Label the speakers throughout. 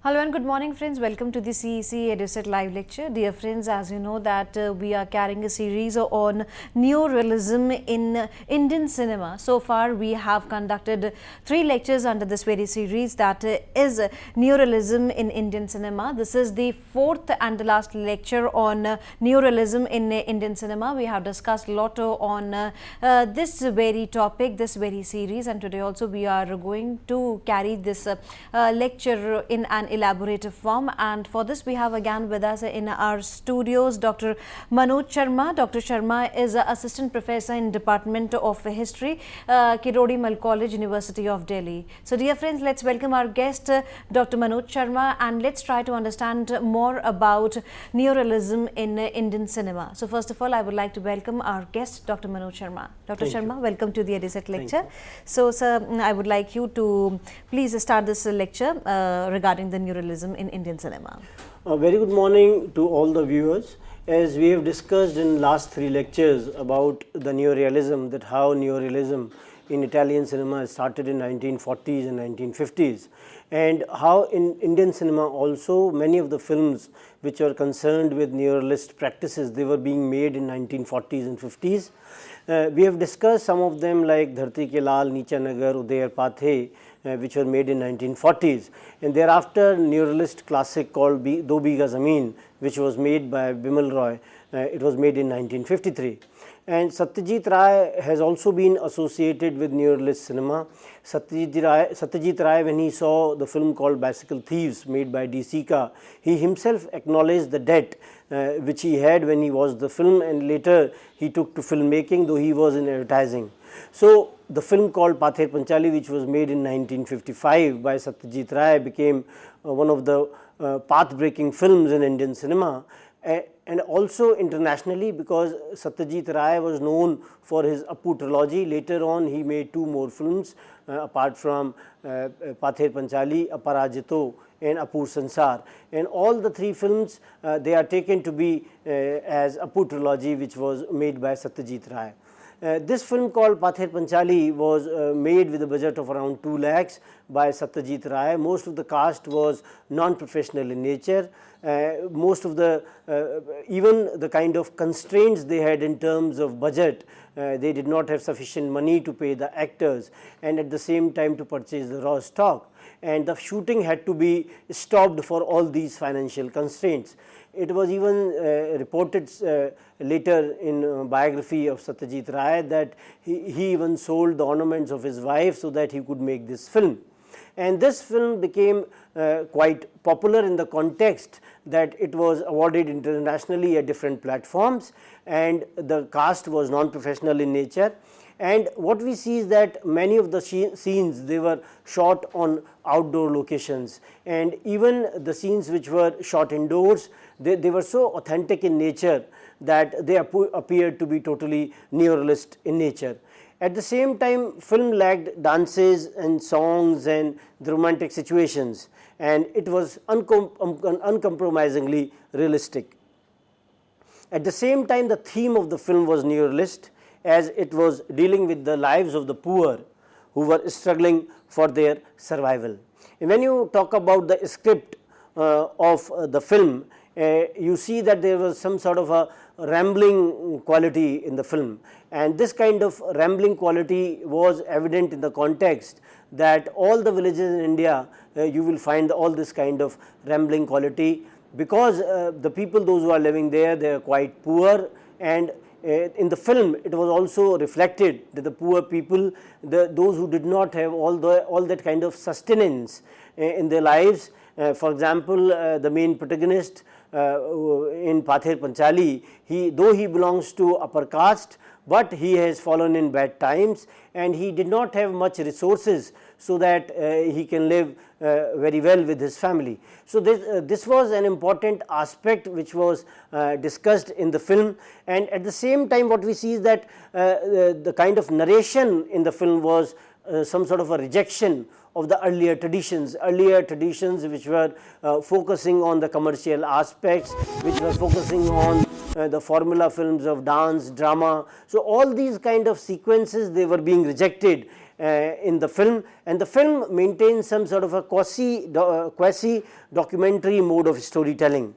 Speaker 1: Hello and good morning friends, welcome to the CEC Edited live lecture. Dear friends, as you know that we are carrying a series on neorealism in Indian cinema. So far we have conducted 3 lectures under this very series, that is neorealism in Indian cinema. This is the 4th and the last lecture on neorealism in Indian cinema. We have discussed a lot on this very topic, this very series, and today also we are going to carry this lecture in an elaborative form, and for this we have again with us in our studios Dr. Manoj Sharma. Dr. Sharma is Assistant Professor in Department of History, Kirodi Mal College, University of Delhi. So dear friends, let's welcome our guest Dr. Manoj Sharma and let's try to understand more about neorealism in Indian cinema. So first of all, I would like to welcome our guest Dr. Manoj Sharma. Dr. Sharma, welcome to the EDISET lecture. So sir, I would like you to please start this lecture regarding the neorealism in Indian cinema.
Speaker 2: A very good morning to all the viewers. As we have discussed in last 3 lectures about the neorealism, that how neorealism in Italian cinema started in 1940s and 1950s, and how in Indian cinema also many of the films which are concerned with neorealist practices, they were being made in 1940s and 50s. We have discussed some of them like Dharti Ke Lal, Neecha Nagar, Udayar Pathe, which were made in 1940s, and thereafter neorealist classic called Do Bigha Zameen, which was made by Bimal Roy. It was made in 1953. And Satyajit Ray has also been associated with neorealist cinema. Satyajit Ray, when he saw the film called Bicycle Thieves made by D. Sika, he himself acknowledged the debt which he had when he watched the film, and later he took to filmmaking, though he was in advertising. So the film called Panchali, which was made in 1955 by Satyajit Ray, became one of the path-breaking films in Indian cinema, and also internationally, because Satyajit Ray was known for his Apur Trilogy. Later on he made 2 more films apart from Panchali, Aparajito and Apur Sansar, and all the 3 films they are taken to be as Apur Trilogy, which was made by Satyajit Ray. This film called Panchali was made with a budget of around 2 lakhs by Satyajit Ray. Most of the cast was non-professional in nature. Most of the even the kind of constraints they had in terms of budget, they did not have sufficient money to pay the actors and at the same time to purchase the raw stock, and the shooting had to be stopped for all these financial constraints. It was even reported later in biography of Satyajit Ray that he even sold the ornaments of his wife so that he could make this film. And this film became quite popular in the context that it was awarded internationally at different platforms, and the cast was non-professional in nature. And what we see is that many of the scenes, they were shot on outdoor locations, and even the scenes which were shot indoors, they were so authentic in nature that they appeared to be totally neorealist in nature. At the same time, film lacked dances and songs and the romantic situations, and it was uncompromisingly realistic. At the same time, the theme of the film was neorealist, as it was dealing with the lives of the poor who were struggling for their survival. And when you talk about the script of the film, you see that there was some sort of a rambling quality in the film, and this kind of rambling quality was evident in the context that all the villages in India, you will find all this kind of rambling quality, because the people, those who are living there, they are quite poor, and in the film it was also reflected that the poor people, those who did not have all that kind of sustenance in their lives. For example, the main protagonist in Panchali, though he belongs to upper caste, but he has fallen in bad times and he did not have much resources so that he can live very well with his family. So this was an important aspect which was discussed in the film, and at the same time what we see is that the kind of narration in the film was some sort of a rejection of the earlier traditions which were focusing on the commercial aspects, which were focusing on the formula films of dance, drama. So all these kind of sequences, they were being rejected, in the film, and the film maintains some sort of a quasi documentary mode of storytelling.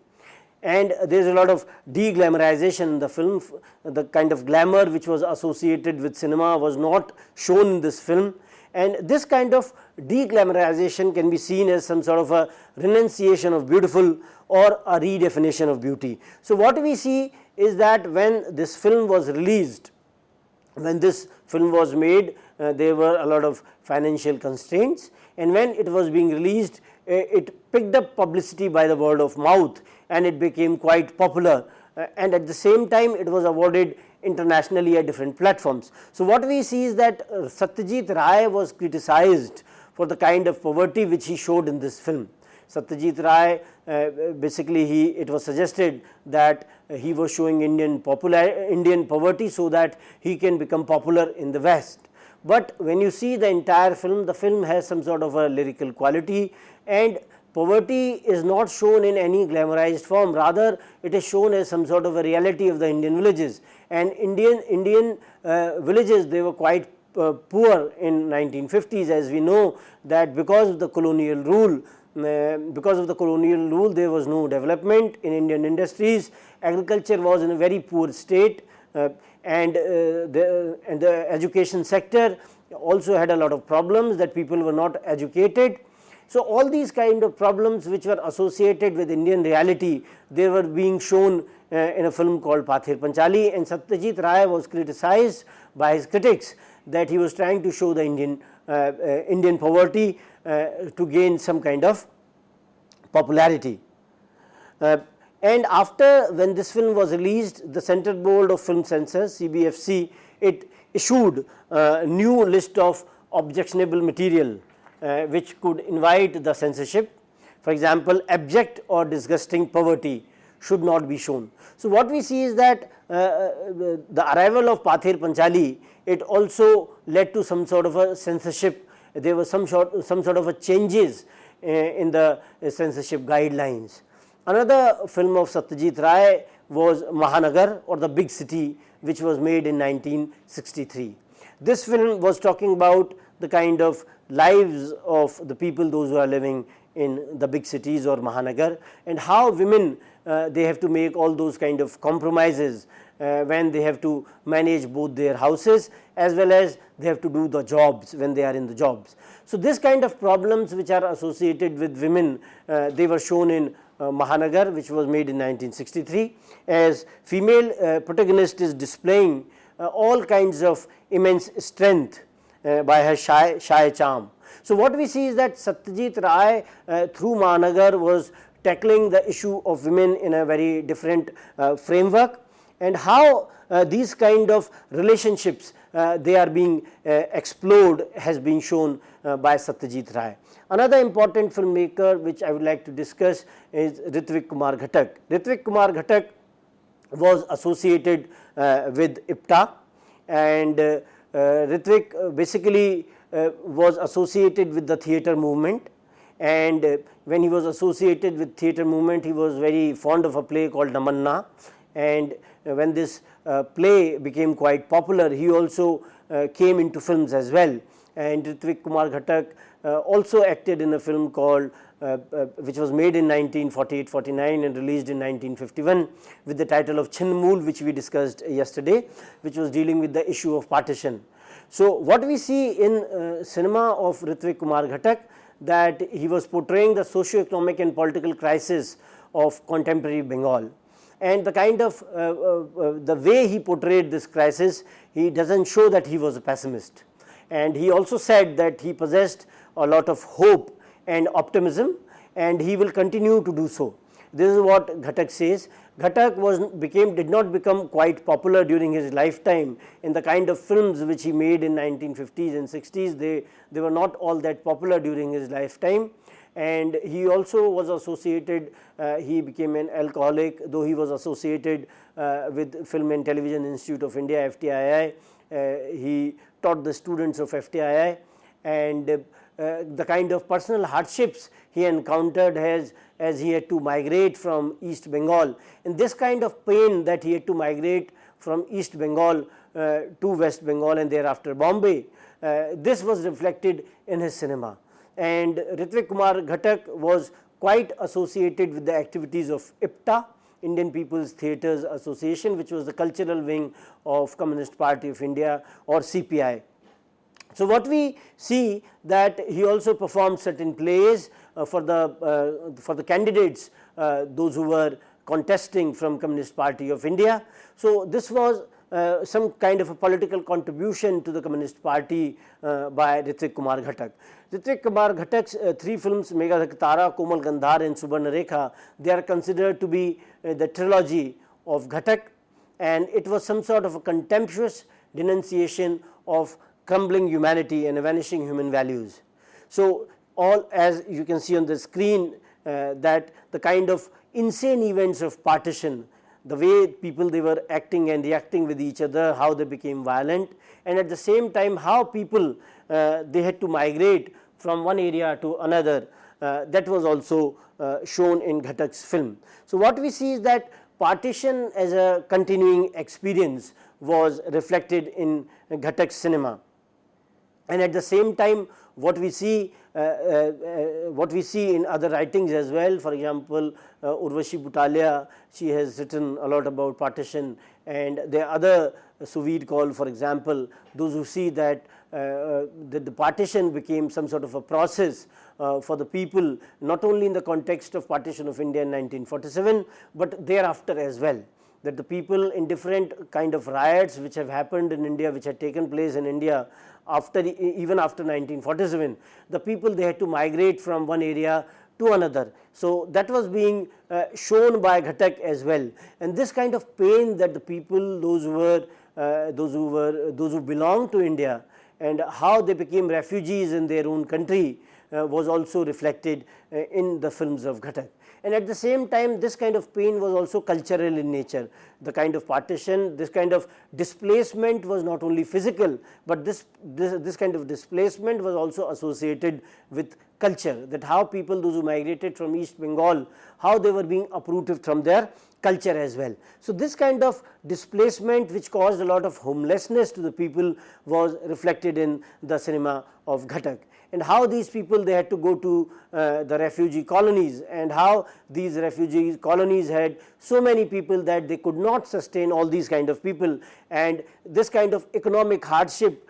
Speaker 2: And there is a lot of de-glamorization in the film. The kind of glamour which was associated with cinema was not shown in this film, and this kind of de-glamorization can be seen as some sort of a renunciation of beautiful or a redefinition of beauty. So, what we see is that when this film was released, when this film was made, there were a lot of financial constraints, and when it was being released, it picked up publicity by the word of mouth, and it became quite popular, and at the same time it was awarded internationally at different platforms. So, what we see is that Satyajit Ray was criticized for the kind of poverty which he showed in this film. Satyajit Ray, basically it was suggested that he was showing Indian poverty so that he can become popular in the West. But when you see the entire film, the film has some sort of a lyrical quality, and poverty is not shown in any glamorized form, rather it is shown as some sort of a reality of the Indian villages. And Indian villages, they were quite poor in 1950s, as we know that because of the colonial rule. There was no development in Indian industries, agriculture was in a very poor state, and the education sector also had a lot of problems, that people were not educated. So, all these kind of problems which were associated with Indian reality, they were being shown in a film called Pather Panchali, and Satyajit Ray was criticized by his critics that he was trying to show the Indian poverty to gain some kind of popularity. And after, when this film was released, the Central Board of Film Censors, CBFC, it issued a new list of objectionable material which could invite the censorship. For example, abject or disgusting poverty should not be shown. So, what we see is that the arrival of Pather Panchali, it also led to some sort of a censorship. There was some sort of a changes in the censorship guidelines. Another film of Satyajit Ray was Mahanagar, or the Big City, which was made in 1963. This film was talking about the kind of lives of the people, those who are living in the big cities or Mahanagar, and how women they have to make all those kind of compromises when they have to manage both their houses as well as they have to do the jobs when they are in the jobs. So, this kind of problems which are associated with women, they were shown in Mahanagar, which was made in 1963, as female protagonist is displaying all kinds of immense strength by her shy charm. So, what we see is that Satyajit Ray through Mahanagar was tackling the issue of women in a very different framework, and how these kind of relationships they are being explored has been shown by Satyajit Ray. Another important filmmaker which I would like to discuss is Ritwik Kumar Ghatak. Ritwik Kumar Ghatak was associated with IPTA, and Ritwik basically was associated with the theatre movement, and when he was associated with theatre movement, he was very fond of a play called Namanna, and when this play became quite popular, he also came into films as well. And Ritwik Kumar Ghatak also acted in a film called which was made in 1948-49 and released in 1951 with the title of Chinmool, which we discussed yesterday, which was dealing with the issue of partition. So, what we see in cinema of Ritwik Kumar Ghatak, that he was portraying the socio-economic and political crisis of contemporary Bengal, and the kind of the way he portrayed this crisis, he does not show that he was a pessimist, and he also said that he possessed a lot of hope and optimism, and he will continue to do so. This is what Ghatak says. Ghatak did not become quite popular during his lifetime in the kind of films which he made in 1950s and 60s. They were not all that popular during his lifetime, and he also was associated, he became an alcoholic, though he was associated with Film and Television Institute of India, FTII. He taught the students of FTII, and the kind of personal hardships he encountered as he had to migrate from East Bengal, and this kind of pain that he had to migrate from East Bengal to West Bengal and thereafter Bombay, this was reflected in his cinema. And Ritwik Kumar Ghatak was quite associated with the activities of IPTA, Indian People's Theatres Association, which was the cultural wing of Communist Party of India, or CPI. So what we see that he also performed certain plays for the candidates, those who were contesting from Communist Party of India. So this was some kind of a political contribution to the Communist Party by Ritwik Kumar Ghatak. Ritwik Kumar Ghatak's 3 films, Megha, Tara, Komal Gandhar and Subarnarekha, they are considered to be the trilogy of Ghatak, and it was some sort of a contemptuous denunciation of crumbling humanity and vanishing human values. So all, as you can see on the screen, that the kind of insane events of partition, the way people they were acting and reacting with each other, how they became violent, and at the same time how people they had to migrate from one area to another, that was also shown in Ghatak's film. So what we see is that partition as a continuing experience was reflected in Ghatak's cinema, and at the same time what we see in other writings as well. For example, Urvarshi Butalia, she has written a lot about partition, and there are other Suvid call, for example, those who see that the partition became some sort of a process for the people, not only in the context of partition of India in 1947, but thereafter as well, that the people in different kind of riots which have happened in India, which had taken place in India even after 1947, the people they had to migrate from one area to another. So that was being shown by Ghatak as well, and this kind of pain that the people, those who belonged to India, and how they became refugees in their own country, was also reflected in the films of Ghatak. And at the same time, this kind of pain was also cultural in nature. The kind of partition, this kind of displacement was not only physical, but this kind of displacement was also associated with culture, that how people, those who migrated from East Bengal, how they were being uprooted from their culture as well. So this kind of displacement, which caused a lot of homelessness to the people, was reflected in the cinema of Ghatak, and how these people they had to go to the refugee colonies, and how these refugee colonies had so many people that they could not sustain all these kind of people, and this kind of economic hardship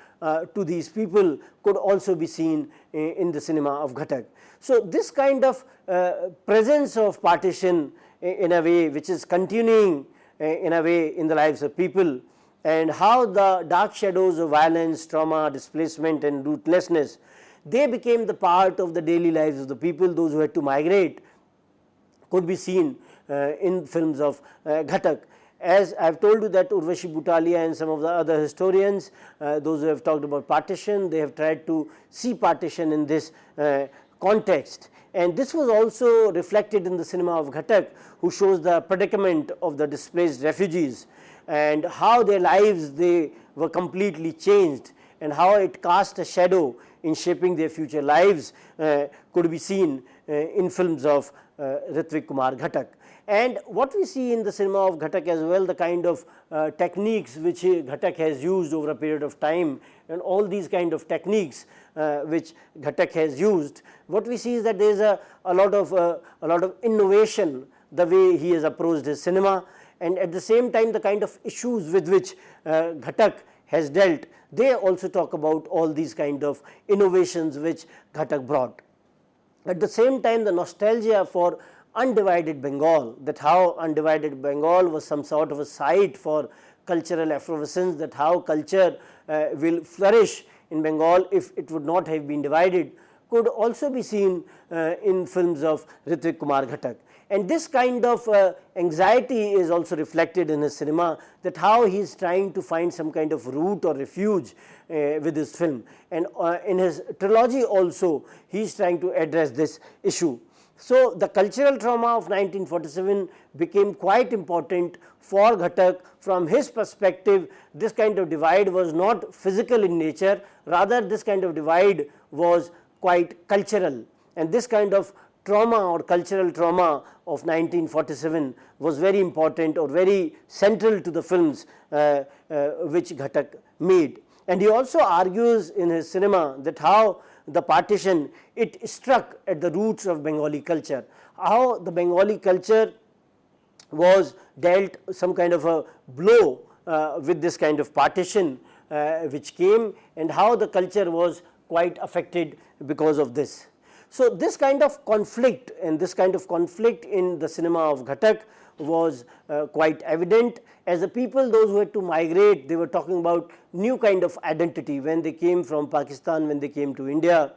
Speaker 2: to these people could also be seen in the cinema of Ghatak. So this kind of presence of partition in a way which is continuing in a way in the lives of people, and how the dark shadows of violence, trauma, displacement and rootlessness, they became the part of the daily lives of the people, those who had to migrate, could be seen in films of Ghatak. As I have told you that Urvarshi Butalia and some of the other historians, those who have talked about partition, they have tried to see partition in this context. And this was also reflected in the cinema of Ghatak, who shows the predicament of the displaced refugees, and how their lives they were completely changed, and how it cast a shadow in shaping their future lives, could be seen in films of Ritwik Kumar Ghatak. And what we see in the cinema of Ghatak as well, the kind of techniques which Ghatak has used over a period of time, and all these kind of techniques which Ghatak has used, what we see is that there is a lot of innovation the way he has approached his cinema, and at the same time the kind of issues with which Ghatak has dealt, they also talk about all these kind of innovations which Ghatak brought. At the same time, the nostalgia for undivided Bengal, that how undivided Bengal was some sort of a site for cultural effervescence, that how culture will flourish in Bengal if it would not have been divided, could also be seen in films of Ritwik Kumar Ghatak. And this kind of anxiety is also reflected in his cinema, that how he is trying to find some kind of root or refuge with his film. And in his trilogy also, he is trying to address this issue. So the cultural trauma of 1947 became quite important for Ghatak. From his perspective, this kind of divide was not physical in nature, rather this kind of divide was quite cultural, and this kind of trauma or cultural trauma of 1947 was very important or very central to the films which Ghatak made. And he also argues in his cinema that how the partition, it struck at the roots of Bengali culture, how the Bengali culture was dealt some kind of a blow with this kind of partition which came, and how the culture was quite affected because of this. So, this kind of conflict, and this kind of conflict in the cinema of Ghatak was quite evident, as the people, those who had to migrate, they were talking about new kind of identity when they came from Pakistan, when they came to India.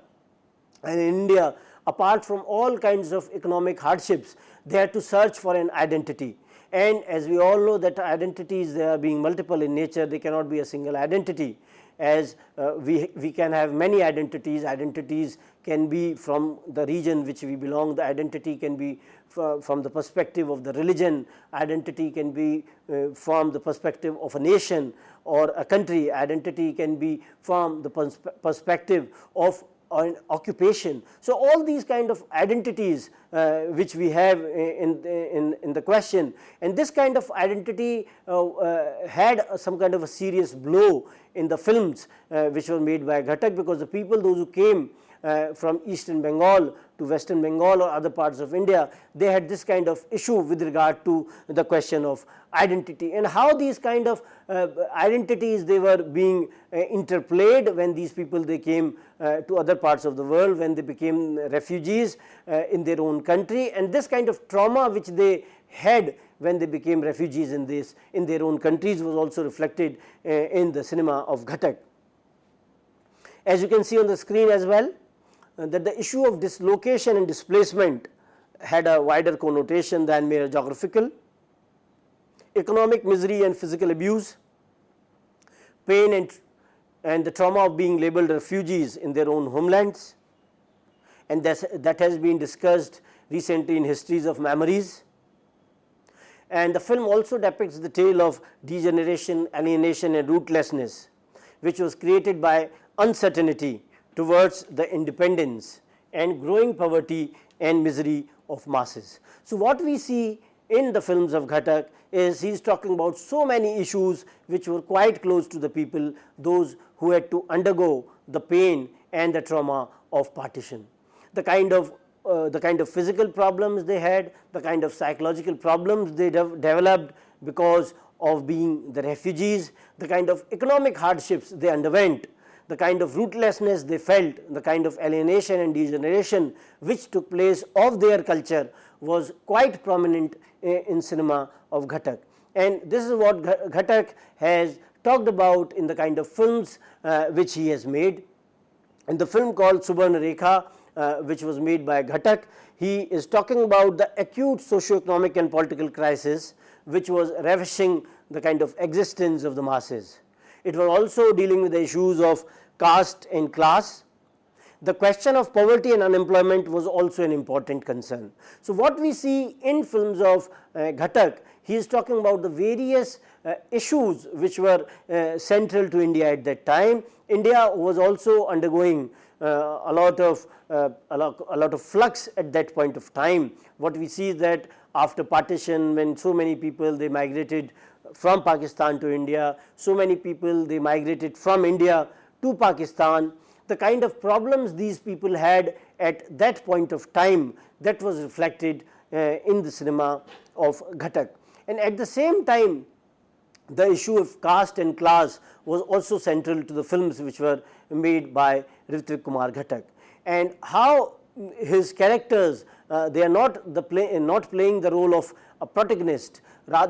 Speaker 2: And in India, apart from all kinds of economic hardships, they had to search for an identity. And as we all know that identities, they are being multiple in nature, they cannot be a single identity. As we can have many identities, identities can be from the region which we belong, the identity can be from the perspective of the religion, identity can be from the perspective of a nation or a country, identity can be from the perspective of an occupation. So, all these kind of identities which we have in the question, and this kind of identity had some kind of a serious blow in the films which were made by Ghatak, because the people, those who came from eastern Bengal to western Bengal or other parts of India, they had this kind of issue with regard to the question of identity, and how these kind of identities, they were being interplayed when these people, they came to other parts of the world, when they became refugees in their own country, and this kind of trauma which they had when they became refugees in their own countries was also reflected in the cinema of Ghatak. As you can see on the screen as well, that the issue of dislocation and displacement had a wider connotation than mere geographical. Economic misery and physical abuse, pain and the trauma of being labelled refugees in their own homelands, and that has been discussed recently in Histories of Memories. And the film also depicts the tale of degeneration, alienation and rootlessness, which was created by uncertainty towards the independence and growing poverty and misery of masses. So, what we see in the films of Ghatak is he is talking about so many issues which were quite close to the people, those who had to undergo the pain and the trauma of partition. The kind of physical problems they had, the kind of psychological problems they developed because of being the refugees, the kind of economic hardships they underwent, the kind of rootlessness they felt, the kind of alienation and degeneration which took place of their culture was quite prominent in cinema of Ghatak. And this is what Ghatak has talked about in the kind of films which he has made. In the film called Subarnarekha, which was made by Ghatak, he is talking about the acute socio-economic and political crisis which was ravishing the kind of existence of the masses. It was also dealing with the issues of caste and class. The question of poverty and unemployment was also an important concern. So, what we see in films of Ghatak, he is talking about the various issues which were central to India at that time. India was also undergoing a lot of flux at that point of time. What we see is that after partition, when so many people they migrated from Pakistan to India, so many people they migrated from India to Pakistan, the kind of problems these people had at that point of time, that was reflected in the cinema of Ghatak. And at the same time, the issue of caste and class was also central to the films which were made by Ritwik Kumar Ghatak, and how his characters they are not playing the role of a protagonist,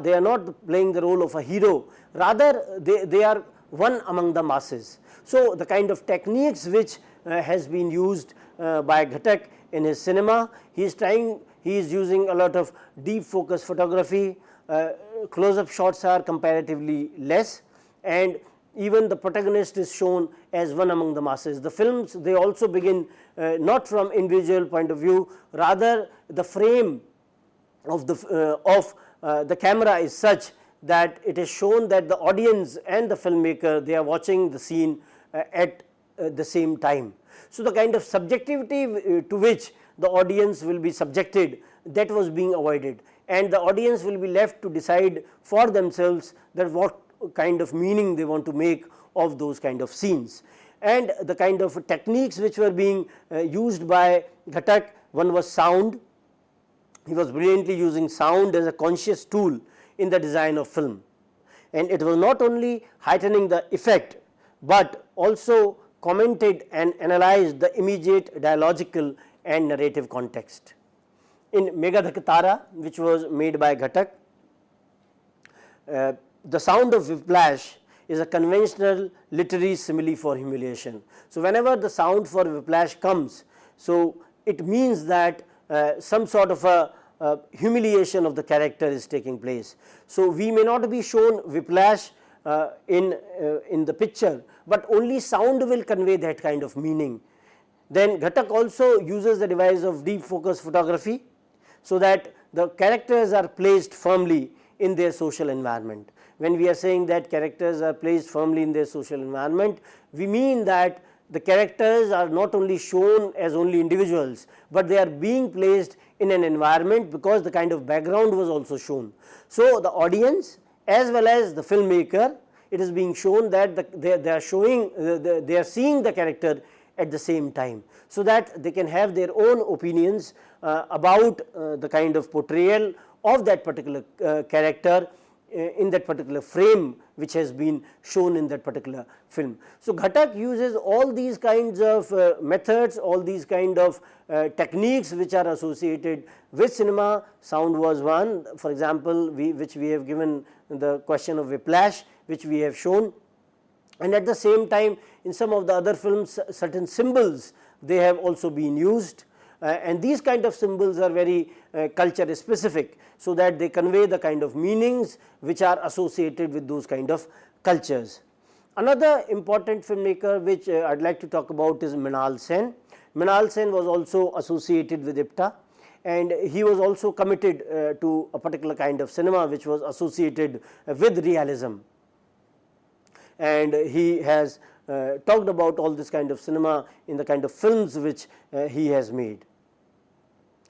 Speaker 2: they are not playing the role of a hero, rather they are one among the masses. So, the kind of techniques which has been used by Ghatak in his cinema, he is using a lot of deep focus photography, close-up shots are comparatively less, and even the protagonist is shown as one among the masses. The films, they also begin not from individual point of view, rather the frame of the camera is such that it is shown that the audience and the filmmaker, they are watching the scene at the same time. So, the kind of subjectivity to which the audience will be subjected, that was being avoided, and the audience will be left to decide for themselves that what kind of meaning they want to make of those kind of scenes. And the kind of techniques which were being used by Ghatak, one was sound. He was brilliantly using sound as a conscious tool in the design of film, and it was not only heightening the effect, but also commented and analyzed the immediate dialogical and narrative context. In Megha Dhaka, which was made by Ghatak, the sound of whiplash is a conventional literary simile for humiliation. So, whenever the sound for whiplash comes, so it means that some sort of a humiliation of the character is taking place. So, we may not be shown whiplash in the picture, but only sound will convey that kind of meaning. Then Ghatak also uses the device of deep focus photography, so that the characters are placed firmly in their social environment. When we are saying that characters are placed firmly in their social environment, we mean that the characters are not only shown as only individuals, but they are being placed in an environment because the kind of background was also shown. So, the audience as well as the filmmaker, it is being shown that they are showing they are seeing the character at the same time, so that they can have their own opinions about the kind of portrayal of that particular character in that particular frame which has been shown in that particular film. So, Ghatak uses all these kinds of methods, all these kind of techniques which are associated with cinema. Sound was one, for example, which we have given the question of whiplash, which we have shown, and at the same time in some of the other films certain symbols they have also been used. And these kind of symbols are very culture specific, so that they convey the kind of meanings which are associated with those kind of cultures. Another important filmmaker which I would like to talk about is Mrinal Sen. Mrinal Sen was also associated with IPTA, and he was also committed to a particular kind of cinema which was associated with realism, and he has talked about all this kind of cinema in the kind of films which he has made.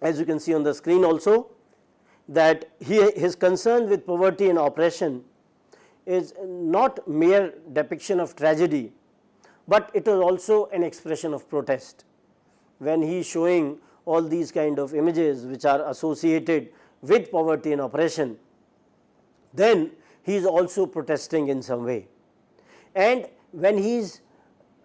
Speaker 2: As you can see on the screen also, that his concern with poverty and oppression is not mere depiction of tragedy, but it is also an expression of protest. When he is showing all these kind of images which are associated with poverty and oppression, then he is also protesting in some way. And when he is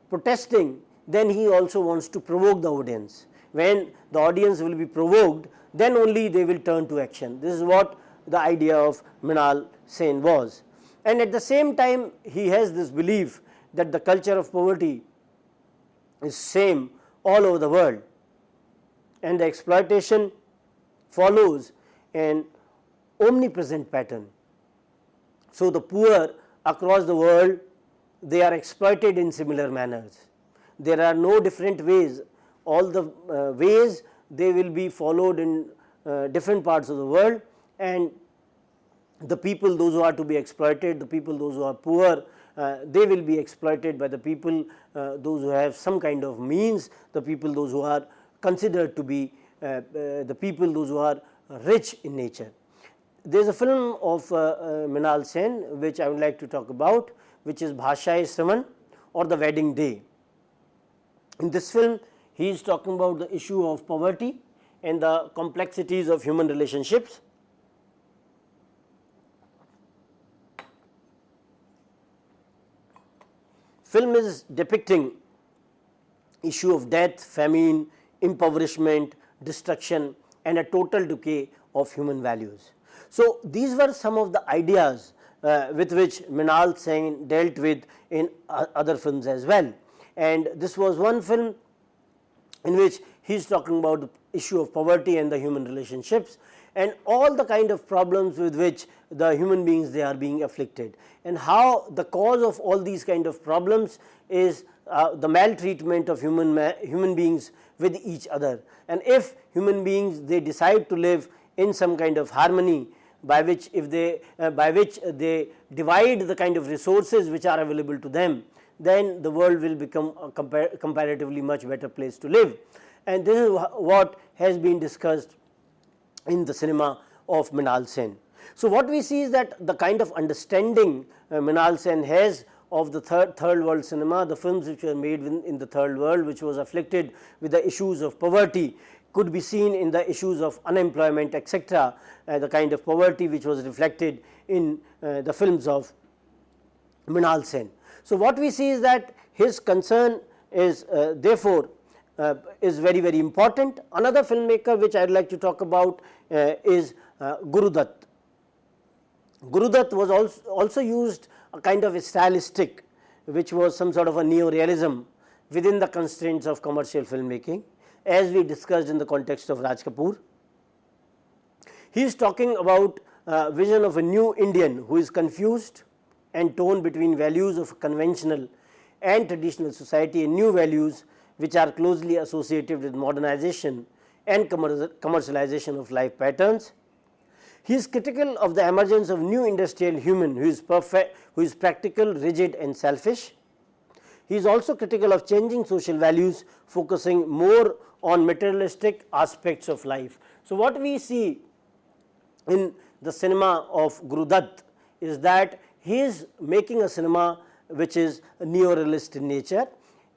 Speaker 2: protesting, then he also wants to provoke the audience. When the audience will be provoked, then only they will turn to action. This is what the idea of Mrinal Sen was. And at the same time, he has this belief that the culture of poverty is same all over the world, and the exploitation follows an omnipresent pattern. So, the poor across the world, they are exploited in similar manners. There are no different ways. All the ways they will be followed in different parts of the world, and the people, those who are to be exploited, the people, those who are poor, they will be exploited by the people, those who have some kind of means, the people, those who are considered to be the people, those who are rich in nature. There is a film of Mrinal Sen which I would like to talk about, which is Bhasha-e-Shravan or The Wedding Day. In this film, he is talking about the issue of poverty and the complexities of human relationships. Film is depicting issue of death, famine, impoverishment, destruction, and a total decay of human values. So, these were some of the ideas with which Mrinal Sen dealt with in other films as well, and this was one film in which he is talking about the issue of poverty and the human relationships, and all the kind of problems with which the human beings they are being afflicted, and how the cause of all these kind of problems is the maltreatment of human beings with each other. And if human beings they decide to live in some kind of harmony, by which they divide the kind of resources which are available to them, then the world will become a comparatively much better place to live. And this is what has been discussed in the cinema of Mrinal Sen. So, what we see is that the kind of understanding Mrinal Sen has of the third world cinema, the films which were made in the third world, which was afflicted with the issues of poverty, could be seen in the issues of unemployment, etc., the kind of poverty which was reflected in the films of Mrinal Sen. So, what we see is that his concern is therefore is very important. Another filmmaker which I would like to talk about is Guru Dutt. Guru Dutt was also used a kind of a stylistic which was some sort of a neorealism within the constraints of commercial filmmaking, as we discussed in the context of Raj Kapoor. He is talking about vision of a new Indian who is confused and torn between values of conventional and traditional society and new values which are closely associated with modernization and commercialization of life patterns. He is critical of the emergence of new industrial human who is perfect, who is practical, rigid and selfish. He is also critical of changing social values, focusing more on materialistic aspects of life. So, what we see in the cinema of Guru Dutt is that he is making a cinema which is neorealist in nature,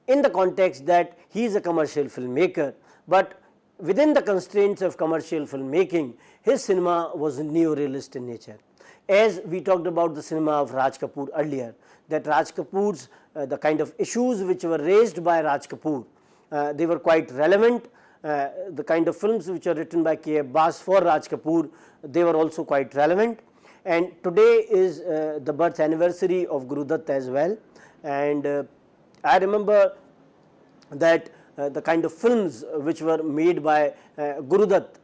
Speaker 2: in the context that he is a commercial filmmaker, but within the constraints of commercial filmmaking, his cinema was neorealist in nature. As we talked about the cinema of Raj Kapoor earlier, that Raj Kapoor's the kind of issues which were raised by Raj Kapoor, they were quite relevant. The kind of films which are written by K. Abbas for Raj Kapoor, they were also quite relevant. And today is the birth anniversary of Guru Dutt as well, and I remember that the kind of films which were made by Guru Dutt.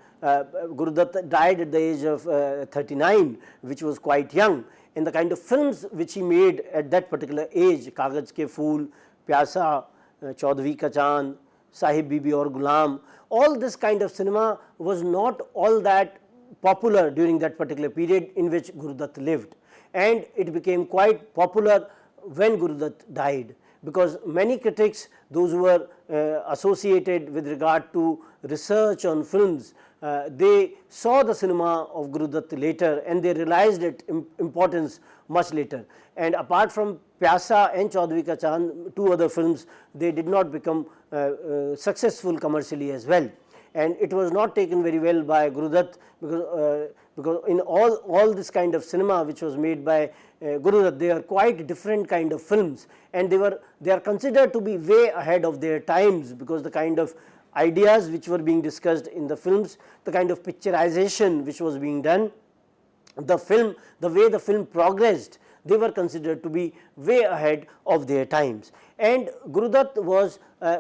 Speaker 2: Guru Dutt died at the age of 39, which was quite young, and the kind of films which he made at that particular age, Kagaz Ke Phool, Pyasa, Chaudhary Ka Chand, Saahib, Bibi or Ghulam, all this kind of cinema was not all that popular during that particular period in which Guru Dutt lived, and it became quite popular when Guru Dutt died, because many critics, those who were associated with regard to research on films, they saw the cinema of Guru Dutt later and they realized its importance much later. And apart from Pyasa and Chaudhary Ka Chand, two other films, they did not become successful commercially as well. And it was not taken very well by Guru Dutt, because in all this kind of cinema which was made by Guru Dutt, they are quite different kind of films, and they are considered to be way ahead of their times, because the kind of ideas which were being discussed in the films, the kind of picturization which was being done, the way the film progressed, they were considered to be way ahead of their times. And Guru Dutt was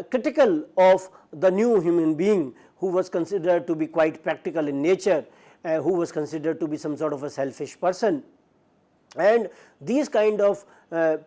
Speaker 2: critical of the new human being who was considered to be quite practical in nature, who was considered to be some sort of a selfish person. And these kind of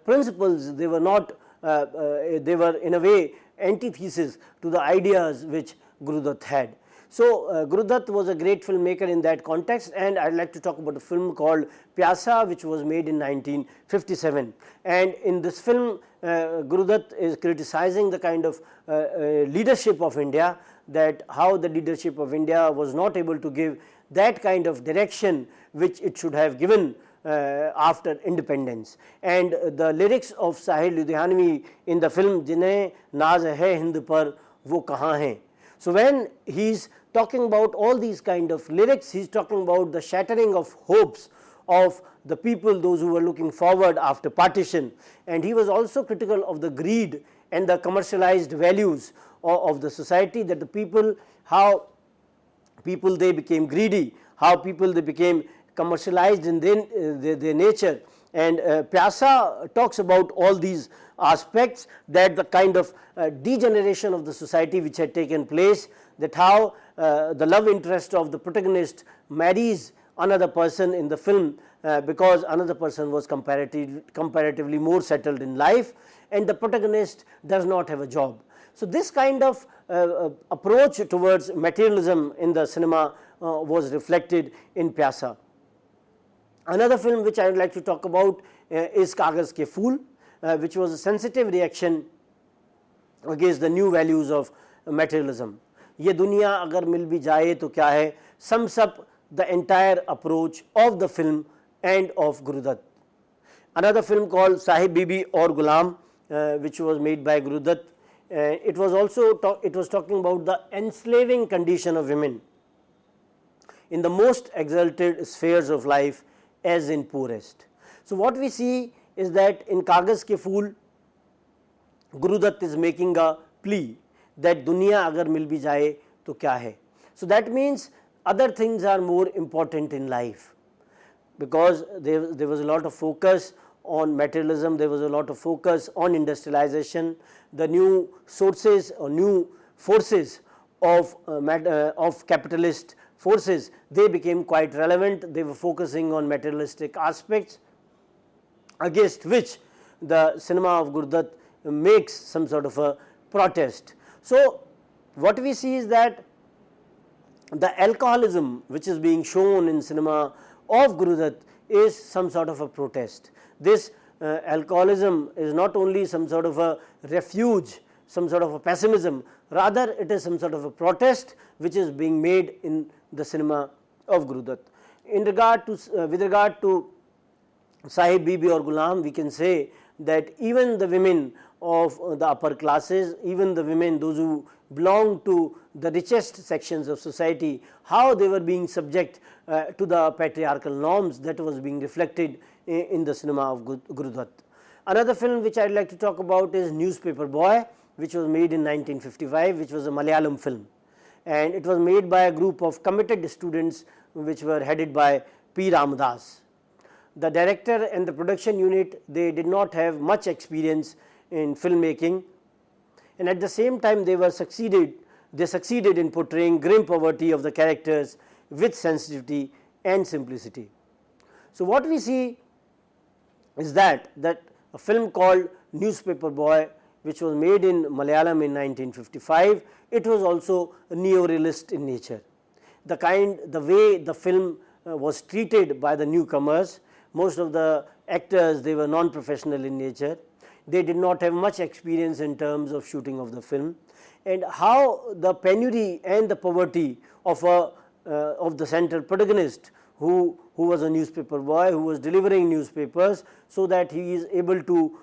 Speaker 2: principles, they were not, they were in a way antithesis to the ideas which Guru Dutt had. So, Guru Dutt was a great filmmaker in that context, and I would like to talk about a film called Pyasa, which was made in 1957. And in this film, Guru Dutt is criticizing the kind of leadership of India, that how the leadership of India was not able to give that kind of direction which it should have given after independence. And the lyrics of Sahil Ludhianvi in the film, Jinhe Naaz hai Hind par wo kahan hai. So, when he is talking about all these kind of lyrics, he is talking about the shattering of hopes of the people, those who were looking forward after partition, and he was also critical of the greed and the commercialized values of the society, that the people, how people they became greedy, how people they became commercialized in their nature. And Pyasa talks about all these aspects, that the kind of degeneration of the society which had taken place, that how the love interest of the protagonist marries another person in the film, because another person was comparatively more settled in life, and the protagonist does not have a job. So, this kind of approach towards materialism in the cinema was reflected in Pyasa. Another film which I would like to talk about is Kagaz Ke Phool, which was a sensitive reaction against the new values of materialism. Ye duniya agar mil bhi jaye to kya hai sums up the entire approach of the film and of Guru Dutt. Another film called Saahib, Bibi or Ghulam, which was made by Guru Dutt. It was also it was talking about the enslaving condition of women in the most exalted spheres of life as in poorest. So, what we see is that in Kagaz Ke Phool, Guru Dutt is making a plea that दुनिया अगर मिल भी जाए तो क्या है. So, that means other things are more important in life, because there was a lot of focus on materialism, there was a lot of focus on industrialization, the new sources or new forces of capitalist forces, they became quite relevant, they were focusing on materialistic aspects against which the cinema of Guru Dutt makes some sort of a protest. So, what we see is that the alcoholism which is being shown in cinema of Guru Dutt is some sort of a protest. This alcoholism is not only some sort of a refuge, some sort of a pessimism, rather it is some sort of a protest which is being made in the cinema of Guru Dutt. In regard to with regard to Sahib, Bibi or Ghulam, we can say that even the women of the upper classes, even the women those who belong to the richest sections of society, how they were being subject to the patriarchal norms that was being reflected in the cinema of Guru Dutt. Another film which I would like to talk about is Newspaper Boy, which was made in 1955, which was a Malayalam film, and it was made by a group of committed students which were headed by P. Ramadas. The director and the production unit, they did not have much experience in filmmaking, and at the same time they succeeded in portraying grim poverty of the characters with sensitivity and simplicity. So, what we see is that a film called Newspaper Boy, which was made in Malayalam in 1955, it was also neorealist in nature. The way the film was treated by the newcomers, most of the actors, they were non-professional in nature, they did not have much experience in terms of shooting of the film, and how the penury and the poverty of the central protagonist who was a newspaper boy, who was delivering newspapers so that he is able to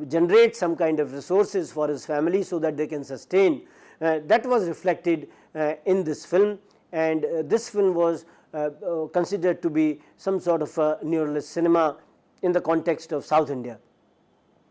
Speaker 2: generate some kind of resources for his family so that they can sustain, that was reflected in this film, and this film was considered to be some sort of a neorealist cinema in the context of South India.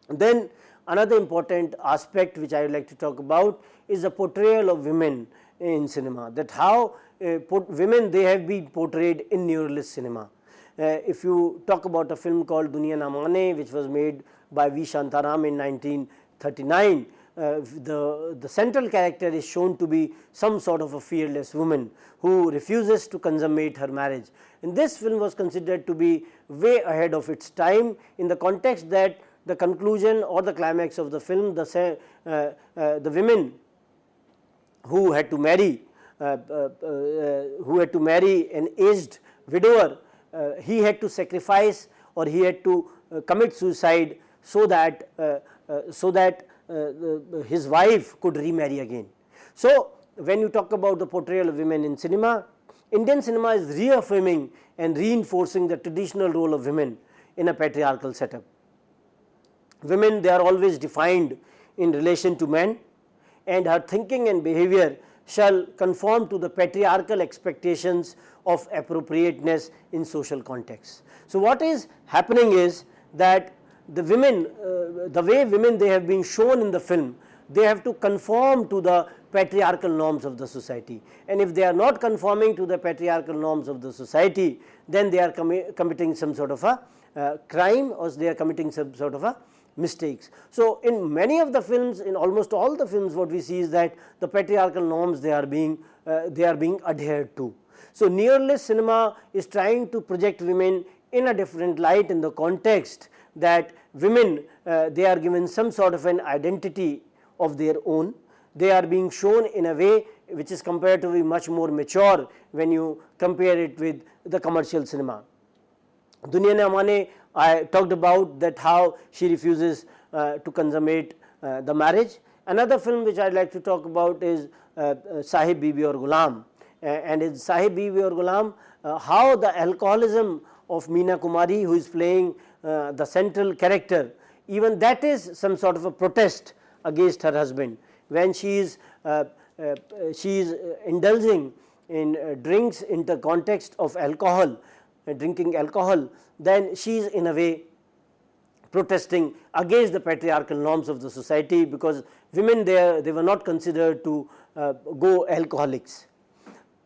Speaker 2: Then another important aspect which I would like to talk about is the portrayal of women in cinema, that how women, they have been portrayed in neorealist cinema. If you talk about a film called Duniya Na Mane, which was made by V. Shantaram in 1939, the central character is shown to be some sort of a fearless woman who refuses to consummate her marriage, and this film was considered to be way ahead of its time in the context that the conclusion or the climax of the film, the women who had to marry an aged widower, he had to sacrifice or he had to commit suicide so that his wife could remarry again. So, when you talk about the portrayal of women in cinema, Indian cinema is reaffirming and reinforcing the traditional role of women in a patriarchal setup. Women, they are always defined in relation to men, and her thinking and behavior shall conform to the patriarchal expectations of appropriateness in social contexts. So, what is happening is that the women, the way women they have been shown in the film, they have to conform to the patriarchal norms of the society, and if they are not conforming to the patriarchal norms of the society, then they are committing some sort of a crime, or they are committing some sort of a mistakes. So, in many of the films, in almost all the films, what we see is that the patriarchal norms, they are being adhered to. So, neorealist cinema is trying to project women in a different light in the context that women, they are given some sort of an identity of their own. They are being shown in a way which is comparatively much more mature when you compare it with the commercial cinema. Duniya Na Mane, I talked about that how she refuses to consummate the marriage. Another film which I would like to talk about is Sahib, Bibi or Ghulam, and in Sahib, Bibi or Ghulam, how the alcoholism of Meena Kumari, who is playing the central character, even that is some sort of a protest against her husband. When she is indulging in drinks in the context of alcohol, drinking alcohol, then she is in a way protesting against the patriarchal norms of the society, because women there, they were not considered to go alcoholics.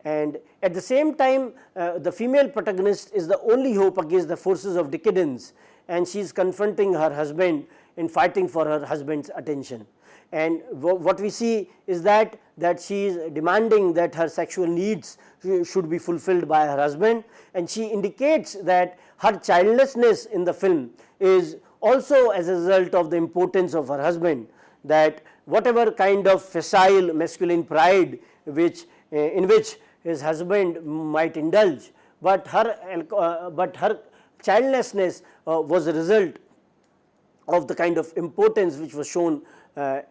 Speaker 2: And at the same time, the female protagonist is the only hope against the forces of decadence, and she is confronting her husband in fighting for her husband's attention. And what we see is that she is demanding that her sexual needs should be fulfilled by her husband, and she indicates that her childlessness in the film is also as a result of the importance of her husband, that whatever kind of facile masculine pride in which his husband might indulge, but her childlessness was a result of the kind of importance which was shown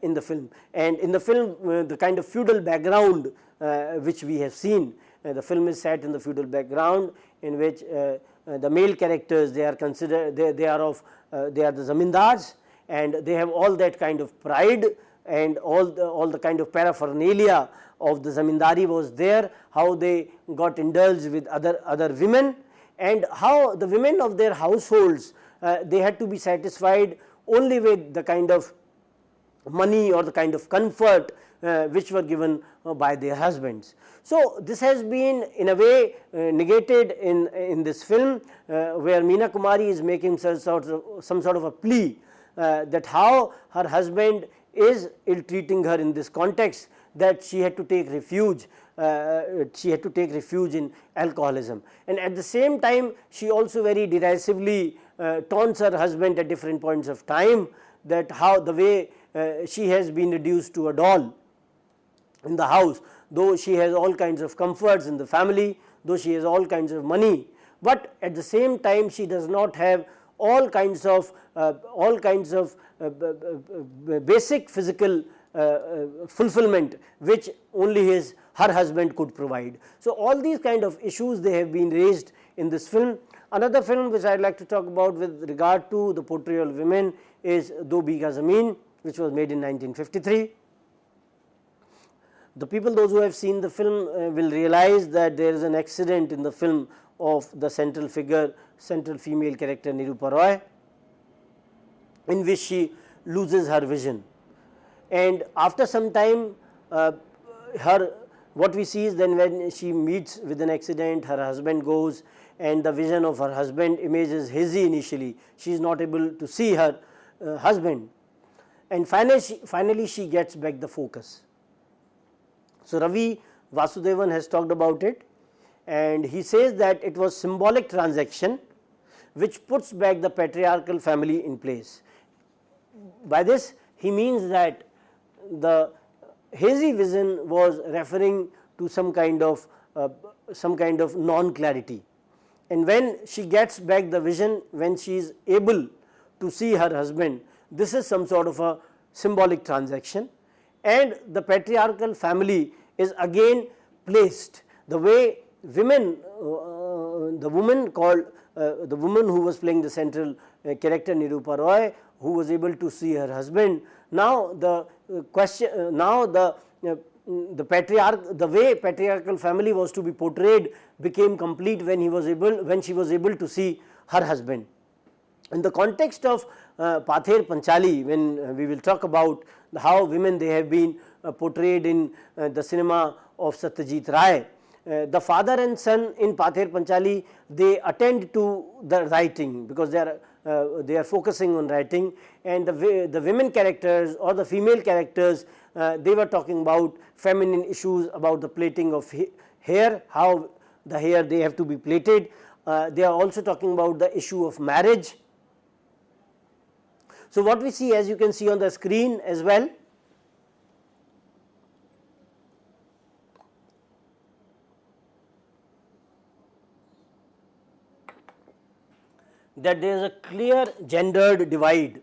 Speaker 2: in the film. And in the film, the kind of feudal background which we have seen, the film is set in the feudal background, in which the male characters, they are considered, they are the zamindars, and they have all that kind of pride, and all the kind of paraphernalia of the zamindari was there, how they got indulged with other women, and how the women of their households, they had to be satisfied only with the kind of money or the kind of comfort which were given by their husbands. So this has been in a way negated in this film, where Meena Kumari is making some sort of a plea that how her husband is ill-treating her in this context, that she had to take refuge in alcoholism. And at the same time, she also very derisively taunts her husband at different points of time, that how the way she has been reduced to a doll in the house, though she has all kinds of comforts in the family, though she has all kinds of money, but at the same time she does not have all kinds of basic physical fulfillment which only her husband could provide. So all these kind of issues, they have been raised in this film. Another film which I would like to talk about with regard to the portrayal of women is Do Bigha Zameen, which was made in 1953. The people, those who have seen the film will realize that there is an accident in the film of the central female character Nirupa Roy, in which she loses her vision. And after some time, what we see is then when she meets with an accident, her husband goes, and the vision of her husband image is hazy initially. She is not able to see her husband, and finally she gets back the focus. So Ravi Vasudevan has talked about it, and he says that it was symbolic transaction which puts back the patriarchal family in place. By this he means that the hazy vision was referring to some kind of non-clarity, and when she gets back the vision, when she is able to see her husband, this is some sort of a symbolic transaction, and the patriarchal family is again placed the way women, the woman who was playing the central character Nirupa Roy, who was able to see her husband. Now the question, the way patriarchal family was to be portrayed became complete when she was able to see her husband. In the context of Pather Panchali, when we will talk about how women, they have been portrayed in the cinema of Satyajit Ray, the father and son in Pather Panchali, they attend to the writing because they are focusing on writing, and the women characters or the female characters, they were talking about feminine issues, about the plaiting of hair, how the hair they have to be plaited. They are also talking about the issue of marriage. So what we see, as you can see on the screen as well, that there is a clear gendered divide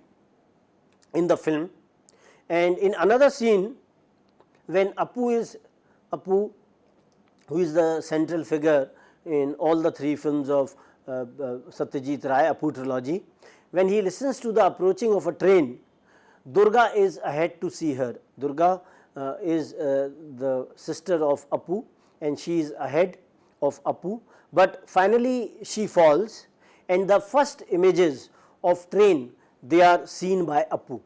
Speaker 2: in the film. And in another scene, when Apu, who is the central figure in all the three films of Satyajit Ray, Apur Trilogy. When he listens to the approaching of a train, Durga is ahead to see her. Durga is the sister of Apu, and she is ahead of Apu, but finally she falls, and the first images of train, they are seen by Apu.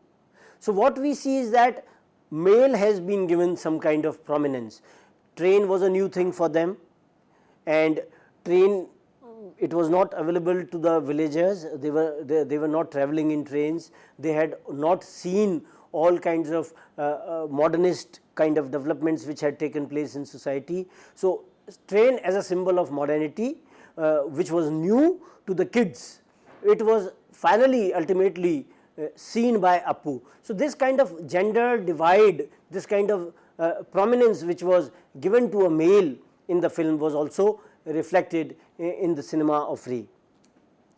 Speaker 2: So what we see is that male has been given some kind of prominence. Train was a new thing for them, and train, it was not available to the villagers. They were not travelling in trains. They had not seen all kinds of modernist kind of developments which had taken place in society. So train as a symbol of modernity, which was new to the kids, it was finally ultimately seen by Apu. So this kind of gender divide, this kind of prominence which was given to a male in the film was also reflected in the cinema of Ray.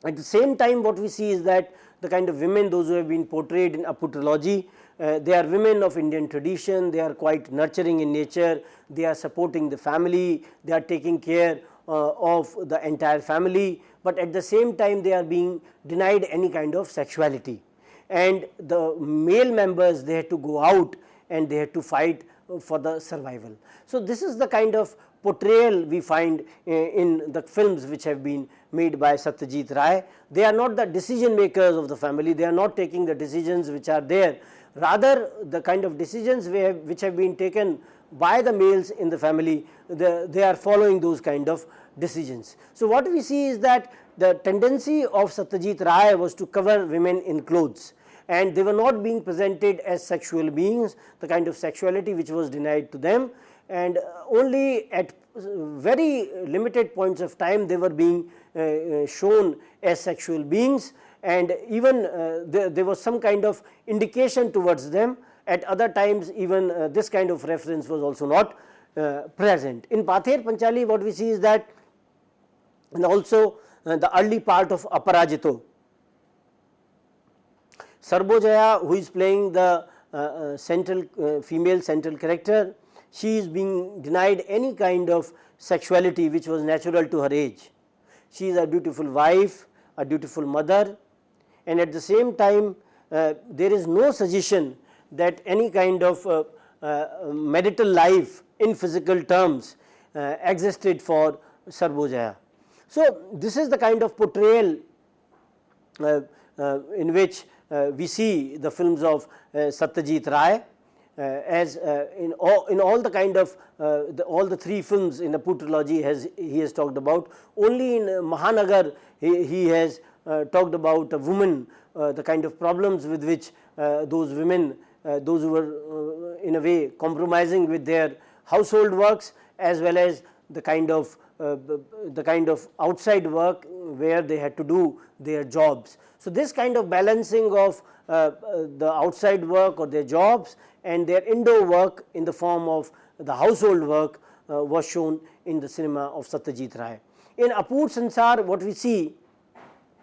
Speaker 2: At the same time, what we see is that the kind of women, those who have been portrayed in Apur Trilogy, they are women of Indian tradition, they are quite nurturing in nature, they are supporting the family, they are taking care of the entire family, but at the same time they are being denied any kind of sexuality. And the male members, they had to go out and they had to fight for the survival. So this is the kind of portrayal we find in the films which have been made by Satyajit Ray. They are not the decision makers of the family, they are not taking the decisions which are there, rather the kind of decisions which have been taken by the males in the family, they are following those kind of decisions. So what we see is that the tendency of Satyajit Ray was to cover women in clothes, and they were not being presented as sexual beings, the kind of sexuality which was denied to them, and only at very limited points of time they were being shown as sexual beings, and even there was some kind of indication towards them. At other times even this kind of reference was also not present. In Pather Panchali, what we see is that, and also the early part of Aparajito, Sarbojaya, who is playing the female central character, she is being denied any kind of sexuality which was natural to her age. She is a dutiful wife, a dutiful mother, and at the same time there is no suggestion that any kind of marital life in physical terms existed for Sarbojaya. So this is the kind of portrayal in which we see the films of Satyajit Ray, as in all the kind of all the three films in the Apur Trilogy he has talked about. Only in Mahanagar he has talked about a woman, the kind of problems with which those women, those who were in a way compromising with their household works, as well as the kind of outside work where they had to do their jobs. So this kind of balancing of the outside work or their jobs and their indoor work in the form of the household work was shown in the cinema of Satyajit Ray. In Apur Sansar, what we see,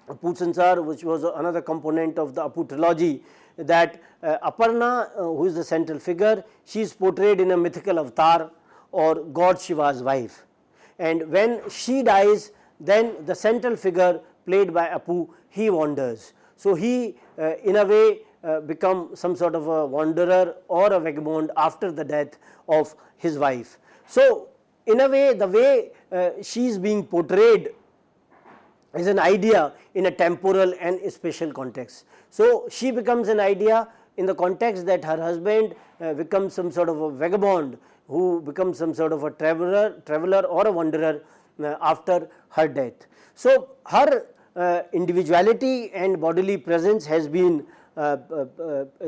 Speaker 2: Apur Sansar, which was another component of the Apur Trilogy, that Aparna, who is the central figure, she is portrayed in a mythical avatar or God Shiva's wife, and when she dies, then the central figure played by Apu, he wanders. So he in a way become some sort of a wanderer or a vagabond after the death of his wife. So in a way, the way she is being portrayed is an idea in a temporal and spatial context. So she becomes an idea in the context that her husband becomes some sort of a vagabond who becomes some sort of a traveler or a wanderer after her death. So her individuality and bodily presence has been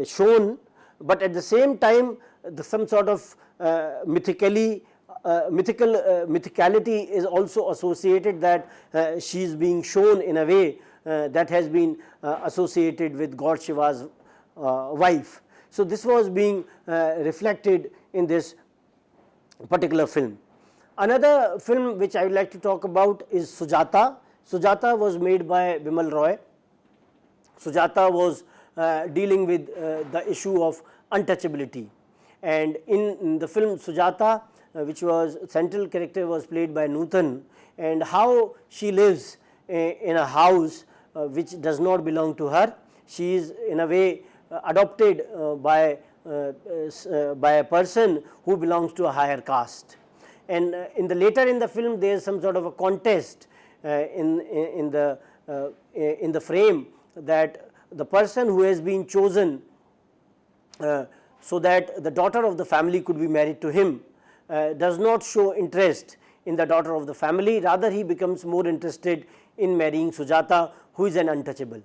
Speaker 2: shown, but at the same time some sort of mythicality is also associated, that she is being shown in a way that has been associated with God Shiva's wife. So this was being reflected in this particular film. Another film which I would like to talk about is Sujata. Sujata was made by Bimal Roy. Sujata was dealing with the issue of untouchability, and in the film Sujata, which was central character was played by Nutan, and how she lives in a house which does not belong to her. She is in a way adopted by a person who belongs to a higher caste. And in the film there is some sort of a contest in the frame, that the person who has been chosen so that the daughter of the family could be married to him does not show interest in the daughter of the family, rather he becomes more interested in marrying Sujata, who is an untouchable.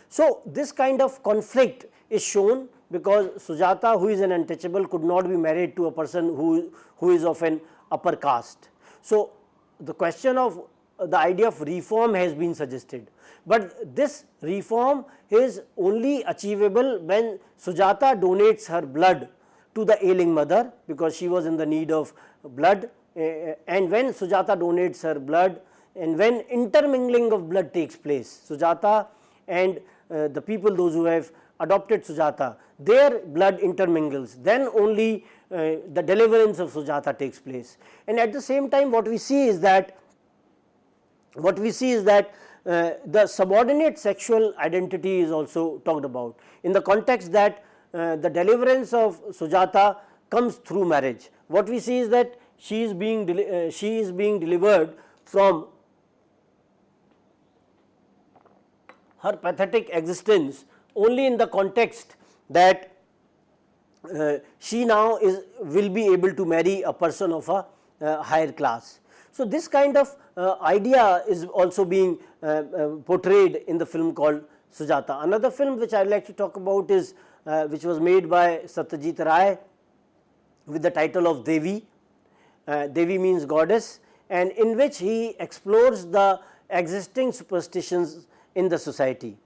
Speaker 2: So this kind of conflict is shown because Sujata, who is an untouchable, could not be married to a person who is of an upper caste. So the question of the idea of reform has been suggested, but this reform is only achievable when Sujata donates her blood to the ailing mother, because she was in the need of blood, and when Sujata donates her blood and when intermingling of blood takes place, Sujata and the people, those who have adopted Sujata, their blood intermingles, then only the deliverance of Sujata takes place. And at the same time what we see is that the subordinate sexual identity is also talked about, in the context that the deliverance of Sujata comes through marriage. What we see is that she is being delivered from her pathetic existence only in the context that she now will be able to marry a person of a higher class. So this kind of idea is also being portrayed in the film called Sujata. Another film which I would like to talk about is which was made by Satyajit Ray with the title of Devi. Devi means goddess, and in which he explores the existing superstitions in the society.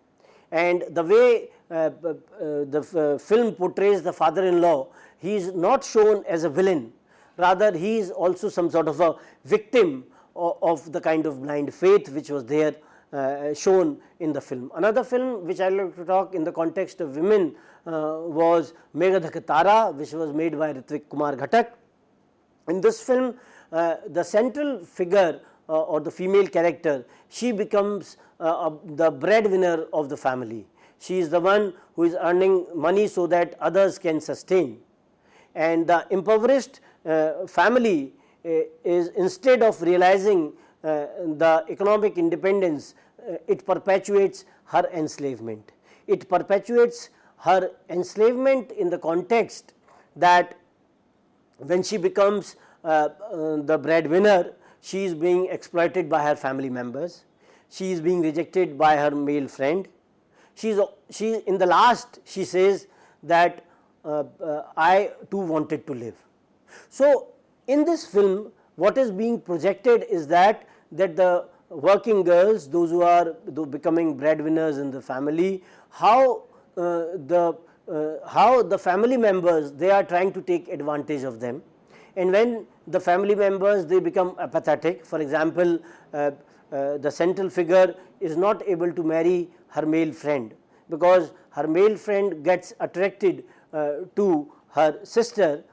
Speaker 2: And the way the film portrays the father-in-law, he is not shown as a villain, rather he is also some sort of a victim of the kind of blind faith which was there shown in the film. Another film which I would like to talk in the context of women was Megha Dhaka, which was made by Ritwik, Kumar, Ghatak. In this film the central figure or the female character, she becomes the breadwinner of the family. She is the one who is earning money so that others can sustain, and the impoverished family is, instead of realizing the economic independence, it perpetuates her enslavement. It perpetuates her enslavement in the context that when she becomes the breadwinner, she is being exploited by her family members, she is being rejected by her male friend. She in the last she says that I too wanted to live. So in this film what is being projected is that the working girls, those who are becoming breadwinners in the family, how the family members, they are trying to take advantage of them, and when the family members, they become apathetic. For example, the central figure is not able to marry her male friend because her male friend gets attracted to her sister,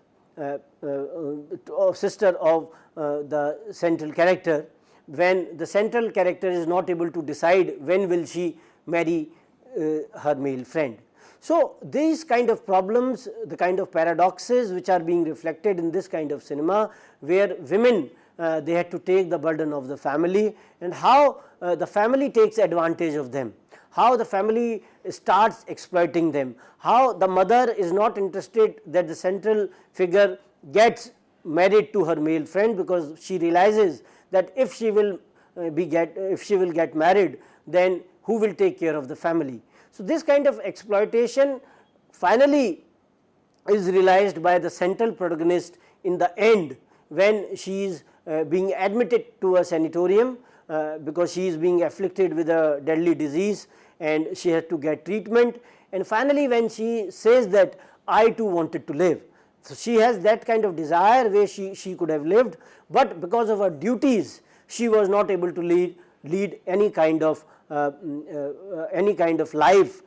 Speaker 2: sister of the central character, when the central character is not able to decide when will she marry her male friend. So these kind of problems, the kind of paradoxes which are being reflected in this kind of cinema, where women they had to take the burden of the family, and how the family takes advantage of them, how the family starts exploiting them, how the mother is not interested that the central figure gets married to her male friend, because she realizes that if she will get married, then who will take care of the family. So this kind of exploitation finally is realized by the central protagonist in the end, when she is being admitted to a sanatorium because she is being afflicted with a deadly disease and she has to get treatment, and finally when she says that I too wanted to live. So she has that kind of desire where she could have lived, but because of her duties she was not able to lead any kind of life.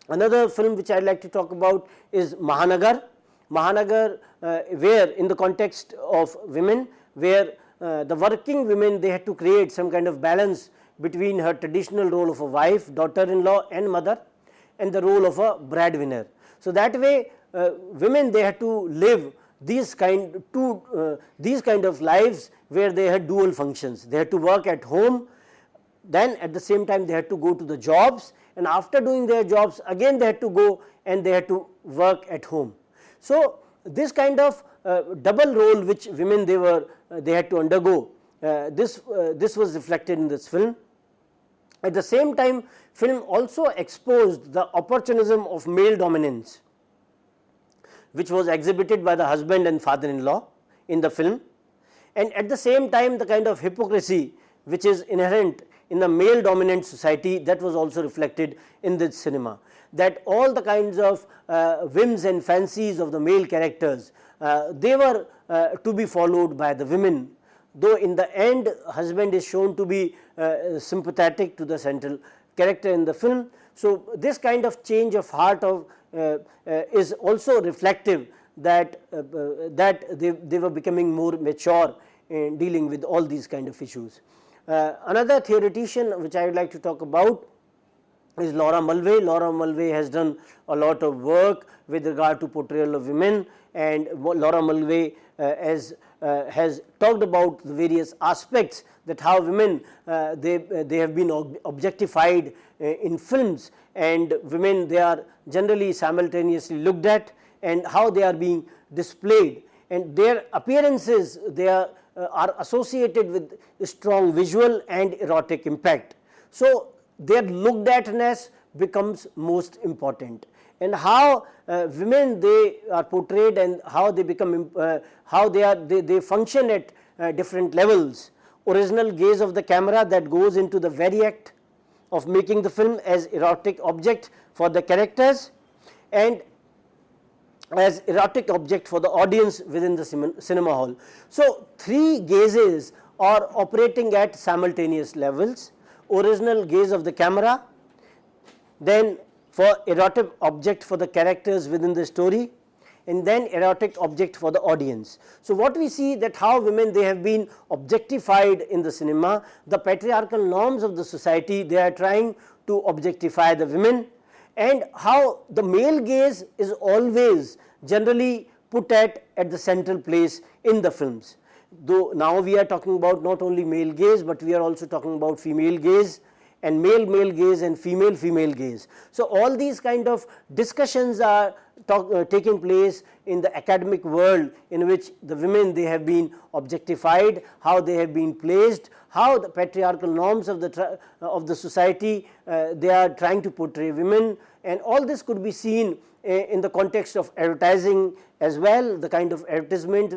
Speaker 2: Another film which I would like to talk about is Mahanagar. Mahanagar, where in the context of women, where the working women, they had to create some kind of balance between her traditional role of a wife, daughter-in-law and mother, and the role of a breadwinner. So that way women, they had to live these kind of lives where they had dual functions. They had to work at home, then at the same time they had to go to the jobs, and after doing their jobs again they had to go and they had to work at home. So this kind of double role which women they had to undergo, this was reflected in this film. At the same time, film also exposed the opportunism of male dominance, which was exhibited by the husband and father-in-law in the film, and at the same time the kind of hypocrisy which is inherent in the male dominant society, that was also reflected in this cinema, that all the kinds of whims and fancies of the male characters, they were to be followed by the women, though in the end husband is shown to be sympathetic to the central character in the film. So this kind of change of heart is also reflective that they were becoming more mature in dealing with all these kind of issues. Another theoretician which I would like to talk about is Laura Mulvey. Laura Mulvey has done a lot of work with regard to portrayal of women, and Laura Mulvey has talked about the various aspects that how women they have been objectified in films, and women, they are generally simultaneously looked at, and how they are being displayed, and their appearances, they are associated with strong visual and erotic impact. So their looked atness becomes most important, and how women, they are portrayed and how they become how they function at different levels. Original gaze of the camera that goes into the very act of making the film as erotic object for the characters and as erotic object for the audience within the cinema hall. So three gazes are operating at simultaneous levels: original gaze of the camera, then for erotic object for the characters within the story, and then erotic object for the audience. So what we see, that how women, they have been objectified in the cinema, the patriarchal norms of the society, they are trying to objectify the women, and how the male gaze is always generally put at the central place in the films. Though now we are talking about not only male gaze, but we are also talking about female gaze and male gaze and female gaze. So all these kind of discussions are taking place in the academic world, in which the women, they have been objectified, how they have been placed, how the patriarchal norms of the society, they are trying to portray women, and all this could be seen in the context of advertising as well. The kind of advertisement,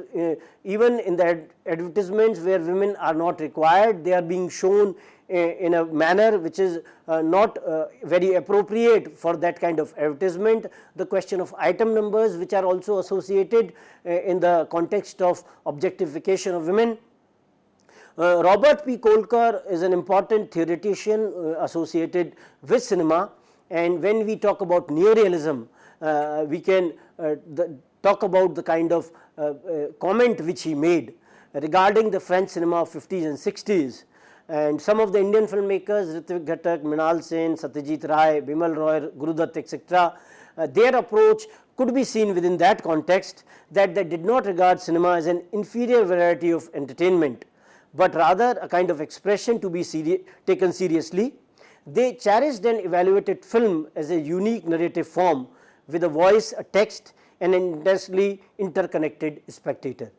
Speaker 2: even in the advertisements where women are not required, they are being shown in a manner which is not very appropriate for that kind of advertisement. The question of item numbers, which are also associated in the context of objectification of women. Robert P. Kolker is an important theoretician associated with cinema, and when we talk about neorealism, we can talk about the kind of comment which he made regarding the French cinema of 50s and 60s. And some of the Indian filmmakers, Ritwik, Ghatak, Mrinal Sen, Satyajit Ray, Bimal Roy, Guru Dutt, etc., their approach could be seen within that context, that they did not regard cinema as an inferior variety of entertainment, but rather a kind of expression to be taken seriously. They cherished and evaluated film as a unique narrative form with a voice, a text, and an intensely interconnected spectator.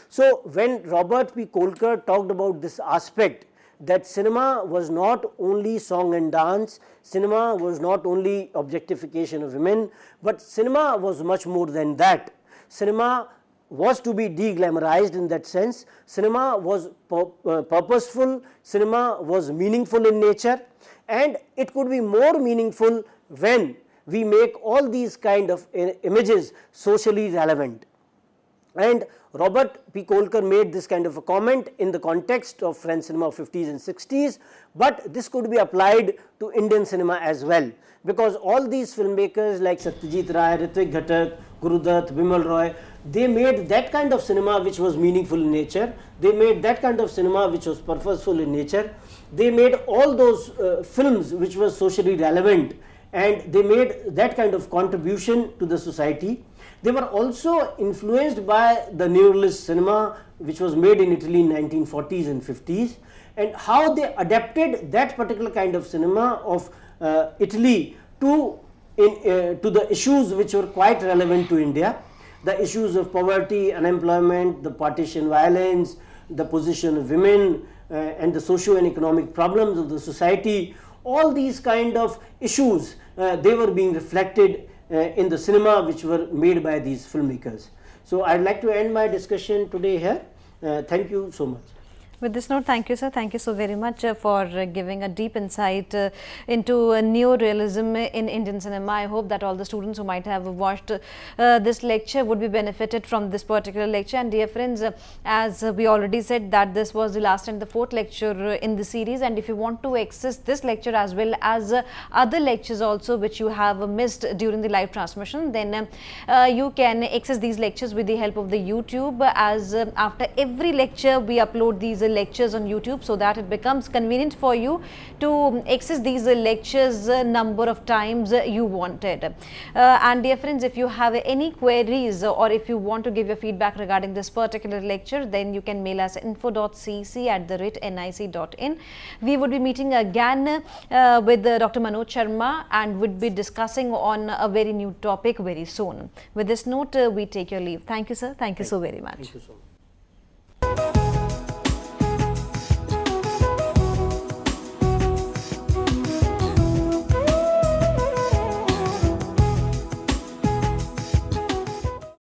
Speaker 2: So when Robert P. Kolker talked about this aspect, that cinema was not only song and dance, cinema was not only objectification of women, but cinema was much more than that. Cinema was to be de-glamorized in that sense. Cinema was purposeful, cinema was meaningful in nature, and it could be more meaningful when we make all these kind of images socially relevant. And Robert P. Kolker made this kind of a comment in the context of French cinema of 50s and 60s, but this could be applied to Indian cinema as well, because all these filmmakers like Satyajit Ray, Ritwik, Ghatak, Guru Dutt, Bimal Roy, They made that kind of cinema which was meaningful in nature. They made that kind of cinema which was purposeful in nature. They made all those films which were socially relevant, and they made that kind of contribution to the society. They were also influenced by the Neorealist cinema which was made in Italy in 1940s and 50s, and how they adapted that particular kind of cinema of Italy to the issues which were quite relevant to India. The issues of poverty, unemployment, the partition violence, the position of women, and the socio and economic problems of the society. All these kind of issues, they were being reflected in the cinema which were made by these filmmakers. So I'd like to end my discussion today here. Thank you so much.
Speaker 1: With this note, thank you, sir. Thank you so very much for giving a deep insight into neorealism in Indian cinema. I hope that all the students who might have watched this lecture would be benefited from this particular lecture. And dear friends, as we already said that this was the last and the fourth lecture in the series, and if you want to access this lecture as well as other lectures also which you have missed during the live transmission, then you can access these lectures with the help of the YouTube, as after every lecture we upload these lectures on YouTube, so that it becomes convenient for you to access these lectures number of times you wanted. And dear friends, if you have any queries or if you want to give your feedback regarding this particular lecture, then you can mail us info.cec@nic.in. We would be meeting again with Dr. Manoj Sharma and would be discussing on a very new topic very soon. With this note, we take your leave. Thank you, sir. Thank you so very much.
Speaker 2: Thank you so much.